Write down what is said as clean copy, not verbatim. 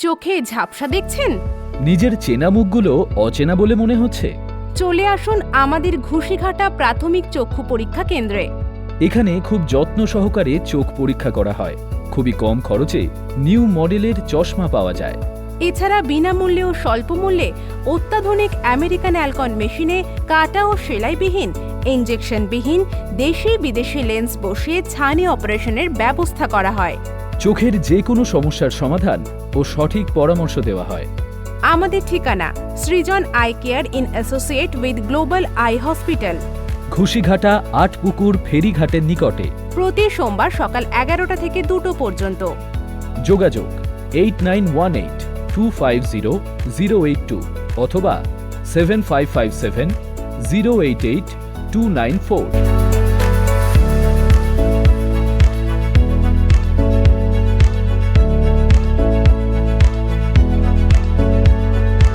চোখে ঝাপসা দেখছেন? নিজের চেনা মুখগুলো অচেনা বলে মনে হচ্ছে? চলে আসুন আমাদের ঘুষিঘাটা প্রাথমিক চক্ষু পরীক্ষা কেন্দ্রে। এখানে খুব যত্ন সহকারে চোখ পরীক্ষা করা হয়। খুবই কম খরচে নিউ মডেলের চশমা পাওয়া যায়। এছাড়া বিনামূল্যে ও স্বল্প মূল্যে অত্যাধুনিক আমেরিকান অ্যালকন মেশিনে কাটা ও সেলাইবিহীন, ইঞ্জেকশনবিহীন দেশি বিদেশি লেন্স বসিয়ে ছানি অপারেশনের ব্যবস্থা করা হয়। চোখের যে কোনো সমস্যার সমাধান ও সঠিক পরামর্শ দেওয়া হয়। আমাদের ঠিকানা Srijan Eye Care in associate with Global Eye Hospital, Ghushighata ৮ পুকুর ফেরিঘাটের নিকটে। প্রতি সোমবার সকাল 11টা থেকে 2টো পর্যন্ত। যোগাযোগ 8918250082 অথবা 7557088294।